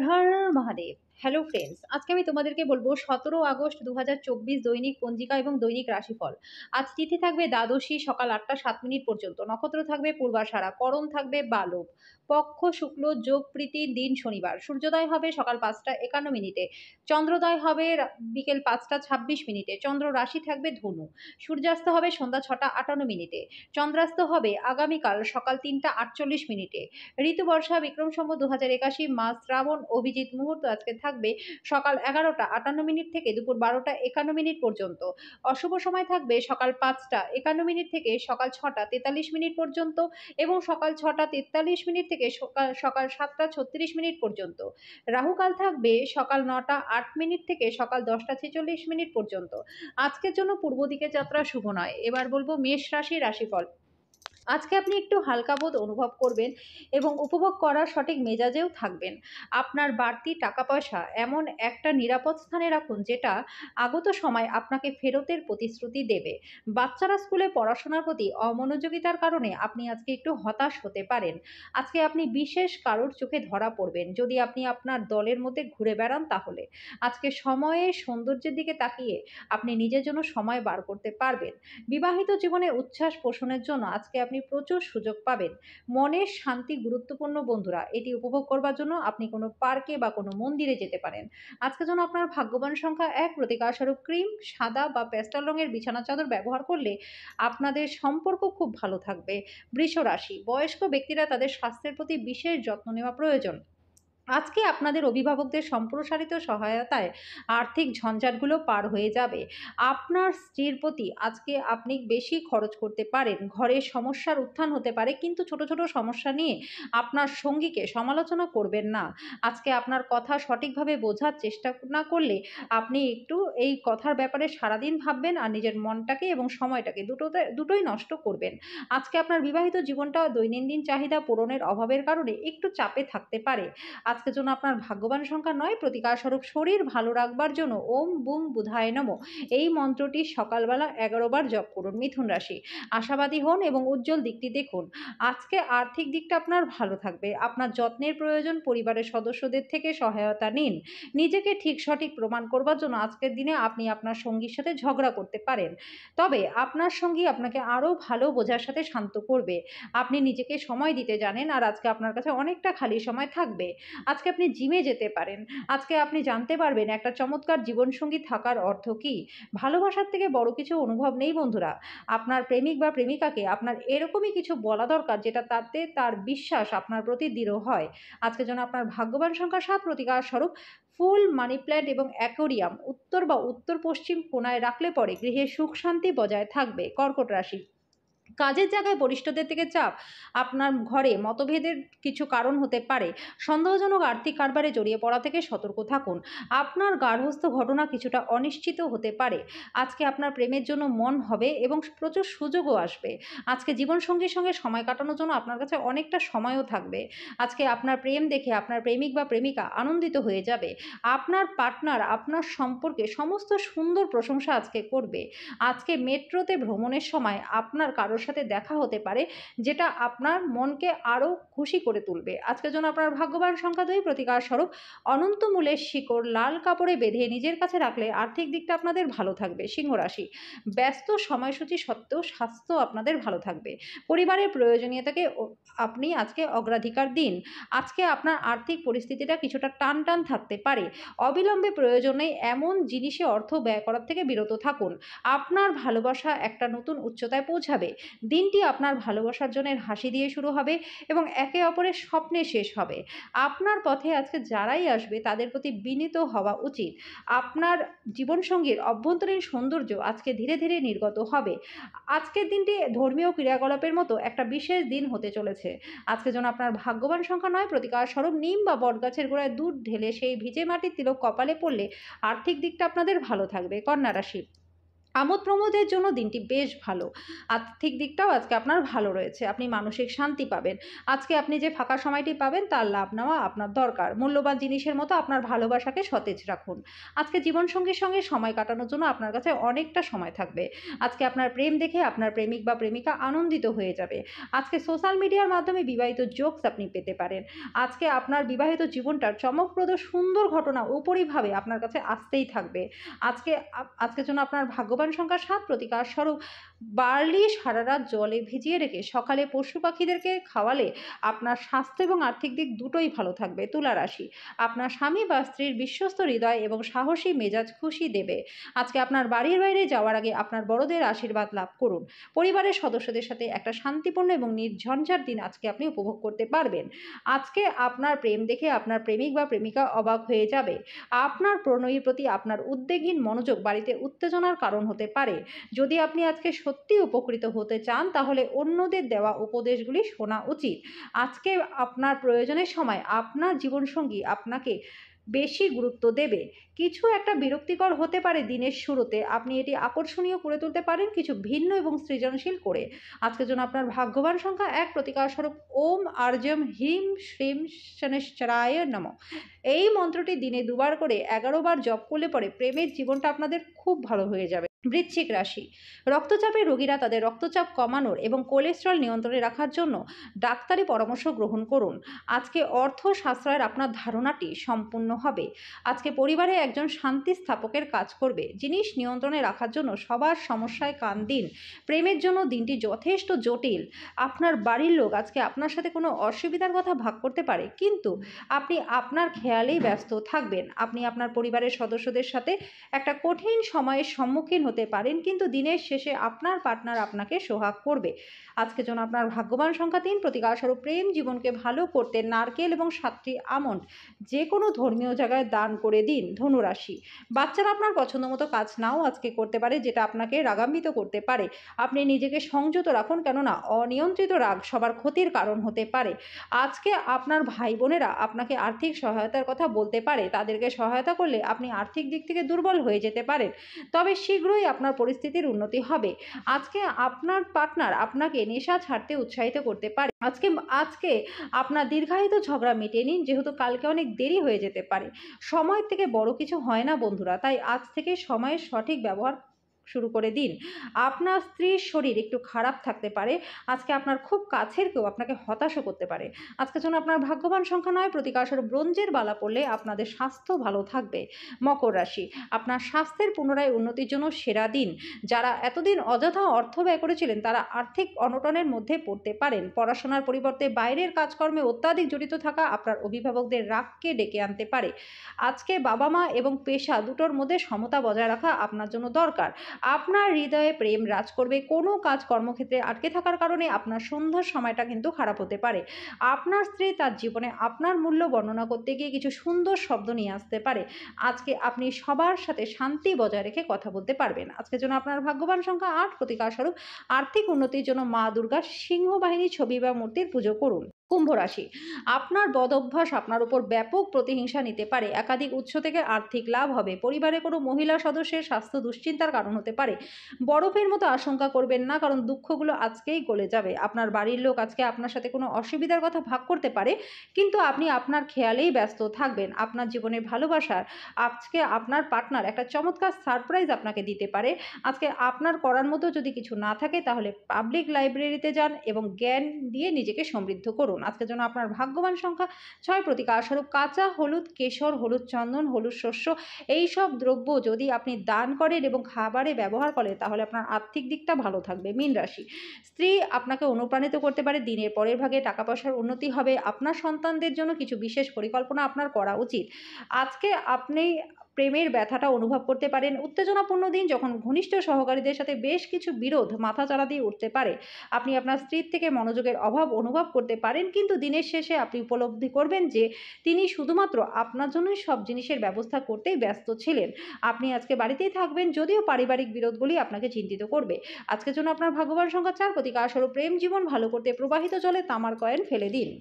হর Mahadev. Hello friends, আজকে আমি তোমাদেরকে বলবো 17 আগস্ট 2024 দৈনিক পঞ্জিকা এবং দৈনিক রাশিফল। আজ তিথি থাকবে দ্বাদশী সকাল 8টা 7 মিনিট পর্যন্ত, নক্ষত্র থাকবে পূর্বাষাঢ়া, করণ থাকবে বালব, পক্ষ শুক্ল, যোগ প্রীতি, দিন শনিবার, সূর্যোদয় হবে সকাল 5টা 51 মিনিটে, চন্দ্রোদয় হবে বিকেল 5টা 26 মিনিটে, চন্দ্র রাশি থাকবে ধনু, সূর্যাস্ত হবে সন্ধ্যা 6টা 58 মিনিটে, চন্দ্রাস্ত হবে আগামীকাল সকাল 3টা 48 মিনিটে। ঋতু বর্ষা বিক্রম সম্বত 2081 মাস শ্রাবণ অভিজিৎ মুহূর্ত আজকে থাকবে সকাল 11টা 58 মিনিট থেকে দুপুর 12টা 51 মিনিট পর্যন্ত। অশুভ সময় থাকবে সকাল 5টা 51 মিনিট থেকে সকাল 6টা 43 মিনিট পর্যন্ত এবং সকাল 6টা 43 মিনিট থেকে সকাল 7টা 36 মিনিট পর্যন্ত। রাহুকাল থাকবে সকাল 9টা 8 মিনিট থেকে সকাল 10টা 46 মিনিট পর্যন্ত। আজকের জন্য পূর্ব দিকে যাত্রা শুভ নয়। এবার বলবো মেষ রাশি রাশিফল। আজকে আপনি একটু হালকা বোধ অনুভব করবেন এবং উপভোগ করার সঠিক মেজাজেও থাকবেন। আপনার বাড়তি টাকা পয়সা এমন একটা নিরাপদ স্থানে রাখুন যেটা আগত সময় আপনাকে ফেরতের প্রতিশ্রুতি দেবে। বাচ্চারা স্কুলে পড়াশোনার প্রতি অমনোযোগিতার কারণে আপনি আজকে একটু হতাশ হতে পারেন। আজকে আপনি বিশেষ কারোর চোখে ধরা পড়বেন যদি আপনি আপনার দলের মধ্যে ঘুরে বেড়ান তাহলে। আজকে সময়ের সৌন্দর্যের দিকে তাকিয়ে আপনি নিজের জন্য সময় বার করতে পারবেন। বিবাহিত জীবনে উচ্ছ্বাস পোষণের জন্য আজকে আপনি প্রচুর সুযোগ পাবেন। মনের শান্তি গুরুত্বপূর্ণ বন্ধুরা। এটি উপভোগ করবার জন্য আপনি কোনো পার্কে বা কোনো মন্দিরে যেতে পারেন। আজকের জন্য আপনার ভাগ্যবান সংখ্যা 1, প্রতিকারস্বরূপ ক্রিম, সাদা বা প্যাস্টেল রঙের বিছানা চাদর ব্যবহার করলে আপনাদের সম্পর্ক খুব ভালো থাকবে। বৃষ রাশি, বয়স্ক ব্যক্তিরা তাদের স্বাস্থ্যের প্রতি বিশেষ যত্ন নেওয়া প্রয়োজন। আজকে আপনাদের অভিভাবকদের সম্প্রসারিত সহায়তায় আর্থিক ঝঞ্ঝাটগুলো পার হয়ে যাবে। আপনার স্ত্রীর প্রতি আজকে আপনি বেশি খরচ করতে পারেন। ঘরে সমস্যার উত্থান হতে পারে, কিন্তু ছোট ছোট সমস্যা নিয়ে আপনার সঙ্গীকে সমালোচনা করবেন না। আজকে আপনার কথা সঠিকভাবে বোঝার চেষ্টা না করলে আপনি একটু এই কথার ব্যাপারে সারাদিন ভাববেন আর নিজের মনটাকে এবং সময়টাকে দুটোই নষ্ট করবেন। আজকে আপনার বিবাহিত জীবনটা দৈনন্দিন চাহিদা পূরণের অভাবের কারণে একটু চাপে থাকতে পারে। আজকের জন্য আপনার ভাগ্যবান সংখ্যা 9, প্রতিকারস্বরূপ শরীর ভালো রাখবার জন্য ওম বুম বুধায় নমঃ এই মন্ত্রটি সকালবেলা 11 বার জপ করুন। মিথুন রাশি, আশাবাদী হন এবং উজ্জ্বল দিকটি দেখুন। আজকে আর্থিক দিকটা আপনার ভালো থাকবে। আপনার যত্নের প্রয়োজন, পরিবারের সদস্যদের থেকে সহায়তা নিন। নিজেকে ঠিক সঠিক প্রমাণ করবার জন্য আজকের দিনে আপনি আপনার সঙ্গীর সাথে ঝগড়া করতে পারেন, তবে আপনার সঙ্গী আপনাকে আরও ভালো বোঝার সাথে শান্ত করবে। আপনি নিজেকে সময় দিতে জানেন আর আজকে আপনার কাছে অনেকটা খালি সময় থাকবে। আজকে আপনি জিমে যেতে পারেন। আজকে আপনি জানতে পারবেন একটা চমৎকার জীবনসঙ্গী থাকার অর্থ কী। ভালোবাসার থেকে বড় কিছু অনুভব নেই বন্ধুরা। আপনার প্রেমিক বা প্রেমিকাকে আপনার এরকমই কিছু বলা দরকার যেটা তাতে তার বিশ্বাস আপনার প্রতি দৃঢ় হয়। আজকের জন্য আপনার ভাগ্যবান সংখ্যা 7, প্রতিকার স্বরূপ ফুল, মানি প্ল্যান্ট এবং অ্যাকোরিয়াম উত্তর বা উত্তর পশ্চিম কোণায় রাখলে পরে গৃহে সুখ শান্তি বজায় থাকবে। কর্কট রাশি, কাজের জায়গায় বরিষ্ঠদের থেকে চাপ আপনার ঘরে মতভেদের কিছু কারণ হতে পারে। সন্দেহজনক আর্থিক কারবারে জড়িয়ে পড়া থেকে সতর্ক থাকুন। আপনার গার্হস্থ্য ঘটনা কিছুটা অনিশ্চিত হতে পারে। আজকে আপনার প্রেমের জন্য মন হবে এবং প্রচুর সুযোগও আসবে। আজকে জীবনসঙ্গীর সঙ্গে সময় কাটানোর জন্য আপনার কাছে অনেকটা সময়ও থাকবে। আজকে আপনার প্রেম দেখে আপনার প্রেমিক বা প্রেমিকা আনন্দিত হয়ে যাবে। আপনার পার্টনার আপনার সম্পর্কে সমস্ত সুন্দর প্রশংসা আজকে করবে। আজকে মেট্রোতে ভ্রমণের সময় আপনার কারোর সাথে দেখা হতে পারে যেটা আপনার মনকে আরও খুশি করে তুলবে। আজকের জন্য আপনার ভাগ্যবান সংখ্যা 2, প্রতিকার স্বরূপ অনন্ত মূলের শিকড় লাল কাপড়ে বেঁধে নিজের কাছে রাখলে আর্থিক দিকটা আপনাদের ভালো থাকবে। সিংহ রাশি, ব্যস্ত সময়সূচি সত্ত্বেও স্বাস্থ্য আপনাদের ভালো থাকবে। পরিবারের প্রয়োজনীয়তাকে আপনি আজকে অগ্রাধিকার দিন। আজকে আপনার আর্থিক পরিস্থিতিটা কিছুটা টান টান থাকতে পারে। অবিলম্বে প্রয়োজনে এমন জিনিসে অর্থ ব্যয় করার থেকে বিরত থাকুন। আপনার ভালোবাসা একটা নতুন উচ্চতায় পৌঁছাবে। দিনটি আপনার ভালোবাসার জনের হাসি দিয়ে শুরু হবে এবং একে অপরের স্বপ্নে শেষ হবে। আপনার পথে আজকে যারাই আসবে তাদের প্রতি বিনীত হওয়া উচিত। আপনার জীবনসঙ্গীর অভ্যন্তরীণ সৌন্দর্য আজকে ধীরে ধীরে নির্গত হবে। আজকের দিনটি ধর্মীয় ক্রিয়াকলাপের মতো একটা বিশেষ দিন হতে চলেছে। আজকের জন্য আপনার ভাগ্যবান সংখ্যা 9, প্রতিকার স্বরূপ নিম বা বটগাছের গোড়ায় দুধ ঢেলে সেই ভিজে মাটির তিলক কপালে পড়লে আর্থিক দিকটা আপনাদের ভালো থাকবে। কন্যা রাশি, আমোদ প্রমোদের জন্য দিনটি বেশ ভালো। আর্থিক দিকটাও আজকে আপনার ভালো রয়েছে। আপনি মানসিক শান্তি পাবেন। আজকে আপনি যে ফাঁকা সময়টি পাবেন তার লাভ নেওয়া আপনার দরকার। মূল্যবান জিনিসের মতো আপনার ভালোবাসাকে সতেজ রাখুন। আজকে জীবনসঙ্গীর সঙ্গে সময় কাটানোর জন্য আপনার কাছে অনেকটা সময় থাকবে। আজকে আপনার প্রেম দেখে আপনার প্রেমিক বা প্রেমিকা আনন্দিত হয়ে যাবে। আজকে সোশ্যাল মিডিয়ার মাধ্যমে বিবাহিত জোকস আপনি পেতে পারেন। আজকে আপনার বিবাহিত জীবনটার চমকপ্রদ সুন্দর ঘটনা উপরিভাবে আপনার কাছে আসতেই থাকবে। আজকের জন্য আপনার ভাগ্যবান সংখ্যা ৭, প্রতিকার স্বরূপ বার্লি সারা রাত জলে ভিজিয়ে রেখে সকালে পশু পাখিদেরকে খাওয়ালে আপনার স্বাস্থ্য এবং আর্থিক দিক দুটোই ভালো থাকবে। তুলা রাশি, আপনার স্বামী বা স্ত্রীর বিশ্বস্ত হৃদয় এবং সাহসী মেজাজ খুশি দেবে। আজকে আপনার বাড়ির বাইরে যাওয়ার আগে আপনার বড়দের আশীর্বাদ লাভ করুন। পরিবারের সদস্যদের সাথে একটা শান্তিপূর্ণ এবং নির্ঝঞ্ঝাট দিন আজকে আপনি উপভোগ করতে পারবেন। আজকে আপনার প্রেম দেখে আপনার প্রেমিক বা প্রেমিকা অবাক হয়ে যাবে। আপনার প্রণয়ীর প্রতি আপনার উদ্বেগহীন মনোযোগ বাড়িতে উত্তেজনার কারণ হতে পারে। যদি আপনি আজকে সত্যি উপকৃত হতে চান তাহলে অন্যদের দেওয়া উপদেশগুলি শোনা উচিত। আজকে আপনার প্রয়োজনের সময় আপনার জীবনসঙ্গী আপনাকে বেশি গুরুত্ব দেবে। কিছু একটা বিরক্তিকর হতে পারে দিনের শুরুতে, আপনি এটি আকর্ষণীয় করে তুলতে পারেন কিছু ভিন্ন এবং সৃজনশীল করে। আজকের জন্য আপনার ভাগ্যবান সংখ্যা ১, প্রতিকার স্বরূপ ওম আর্যম হ্রিম শ্রীম শনেশ্চরায় নমঃ। এই মন্ত্রটি দিনে ২ বার করে ১১ বার জপ করলে পরে প্রেমের জীবনটা আপনাদের খুব ভালো হয়ে যাবে। বৃশ্চিক রাশি, রক্তচাপের রোগীরা তাদের রক্তচাপ কমানোর এবং কোলেস্টেরল নিয়ন্ত্রণে রাখার জন্য ডাক্তারি পরামর্শ গ্রহণ করুন। আজকে অর্থ সাশ্রয়ের আপনার ধারণাটি সম্পূর্ণ হবে। আজকে পরিবারে একজন শান্তি স্থাপকের কাজ করবে। জিনিস নিয়ন্ত্রণে রাখার জন্য সবার সমস্যায় কান দিন। প্রেমের জন্য দিনটি যথেষ্ট জটিল। আপনার বাড়ির লোক আজকে আপনার সাথে কোনো অসুবিধার কথা ভাগ করতে পারে, কিন্তু আপনি আপনার খেয়ালেই ব্যস্ত থাকবেন। আপনি আপনার পরিবারের সদস্যদের সাথে একটা কঠিন সময়ের সম্মুখীন হতে পারেন, কিন্তু দিনের শেষে আপনার পার্টনার আপনাকে সোহাগ করবে। আজকের জন্য আপনার ভাগ্যবান সংখ্যা ৩, প্রতিকার স্বরূপ প্রেম জীবনকে ভালো করতে নারকেল এবং ৭টি আমন্ড যে কোনো ধর্মীয় জায়গায় দান করে দিন। ধনুরাশি, বাচ্চারা আপনার পছন্দ মতো কাজ নাও আজকে করতে পারে, যেটা আপনাকে রাগান্বিত করতে পারে। আপনি নিজেকে সংযত রাখুন, কেননা অনিয়ন্ত্রিত রাগ সবার ক্ষতির কারণ হতে পারে। আজকে আপনার ভাই বোনেরা আপনাকে আর্থিক সহায়তার কথা বলতে পারে। তাদেরকে সহায়তা করলে আপনি আর্থিক দিক থেকে দুর্বল হয়ে যেতে পারেন, তবে শীঘ্রই আপনার পরিস্থিতির উন্নতি হবে। আজকে আপনার পার্টনার আপনাকে নেশা ছাড়তে উৎসাহিত করতে পারে। আজকে আপনার দীর্ঘায়িত ঝগড়া মিটিয়ে নিন, যেহেতু কালকে অনেক দেরি হয়ে যেতে পারে। সময়ের থেকে বড় কিছু হয় না বন্ধুরা, তাই আজ থেকে সময়ের সঠিক ব্যবহার শুরু করে দিন। আপনার স্ত্রীর শরীর একটু খারাপ থাকতে পারে। আজকে আপনার খুব কাছের কেউ আপনাকে হতাশও করতে পারে। আজকের জন্য আপনার ভাগ্যবান সংখ্যা ৯, প্রতিকার স্বরূপ ব্রোঞ্জের বালা পড়লে আপনাদের স্বাস্থ্য ভালো থাকবে। মকর রাশি, আপনার স্বাস্থ্যের পুনরায় উন্নতির জন্য সেরা দিন। যারা এতদিন অযথা অর্থ ব্যয় করেছিলেন তারা আর্থিক অনটনের মধ্যে পড়তে পারেন। পড়াশোনার পরিবর্তে বাইরের কাজকর্মে অত্যাধিক জড়িত থাকা আপনার অভিভাবকদের রাগকে ডেকে আনতে পারে। আজকে বাবা মা এবং পেশা দুটোর মধ্যে সমতা বজায় রাখা আপনার জন্য দরকার। আপনার হৃদয়ে প্রেম রাজ করবে। কোনো কাজ কর্মক্ষেত্রে আটকে থাকার কারণে আপনার সন্ধ্যার সময়টা কিন্তু খারাপ হতে পারে। আপনার স্ত্রী তার জীবনে আপনার মূল্য বর্ণনা করতে গিয়ে কিছু সুন্দর শব্দ নিয়ে আসতে পারে। আজকে আপনি সবার সাথে শান্তি বজায় রেখে কথা বলতে পারবেন। আজকের জন্য আপনার ভাগ্যবান সংখ্যা ৮, প্রতিকার স্বরূপ আর্থিক উন্নতির জন্য মা দুর্গা সিংহবাহিনী ছবি বা মূর্তির পুজো করুন। কুম্ভ রাশি, আপনার বদ অভ্যাস আপনার উপর ব্যাপক প্রতিহিংসা নিতে পারে। একাধিক উৎস থেকে আর্থিক লাভ হবে। পরিবারে কোনো মহিলা সদস্যের স্বাস্থ্য দুশ্চিন্তার কারণ হতে পারে। বরফের মতো আশঙ্কা করবেন না, কারণ দুঃখগুলো আজকেই গলে যাবে। আপনার বাড়ির লোক আজকে আপনার সাথে কোনো অসুবিধার কথা ভাগ করতে পারে, কিন্তু আপনি আপনার খেয়ালেই ব্যস্ত থাকবেন। আপনার জীবনে ভালোবাসার আজকে আপনার পার্টনার একটা চমৎকার সারপ্রাইজ আপনাকে দিতে পারে। আজকে আপনার করার মতো যদি কিছু না থাকে তাহলে পাবলিক লাইব্রেরিতে যান এবং জ্ঞান দিয়ে নিজেকে সমৃদ্ধ করুন। আজকের জন্য আপনার ভাগ্যবান সংখ্যা ৬, প্রতিকার স্বরূপ কাঁচা হলুদ, কেশর, হলুদ চন্দন, হলুদ শস্য এই সব দ্রব্য যদি আপনি দান করেন এবং খাবারে ব্যবহার করেন তাহলে আপনার আর্থিক দিকটা ভালো থাকবে। মীন রাশি, স্ত্রী আপনাকে অনুপ্রাণিত করতে পারে। দিনের পরের ভাগে টাকা পয়সার উন্নতি হবে। আপনার সন্তানদের জন্য কিছু বিশেষ পরিকল্পনা আপনার করা উচিত। আজকে আপনি প্রেমের ব্যথাটা অনুভব করতে পারেন। উত্তেজনাপূর্ণ দিন, যখন ঘনিষ্ঠ সহকারীদের সাথে বেশ কিছু বিরোধ মাথাচাড়া দিয়ে উঠতে পারে। আপনি আপনার স্ত্রীর থেকে মনোযোগের অভাব অনুভব করতে পারেন, কিন্তু দিনের শেষে আপনি উপলব্ধি করবেন যে তিনি শুধুমাত্র আপনার জন্যই সব জিনিসের ব্যবস্থা করতেই ব্যস্ত ছিলেন। আপনি আজকে বাড়িতেই থাকবেন, যদিও পারিবারিক বিরোধগুলি আপনাকে চিন্তিত করবে। আজকের জন্য আপনার ভাগ্যবান সংখ্যা ৪, প্রতিকার স্বরূপ প্রেম জীবন ভালো করতে প্রবাহিত জলে তামার কয়েন ফেলে দিন।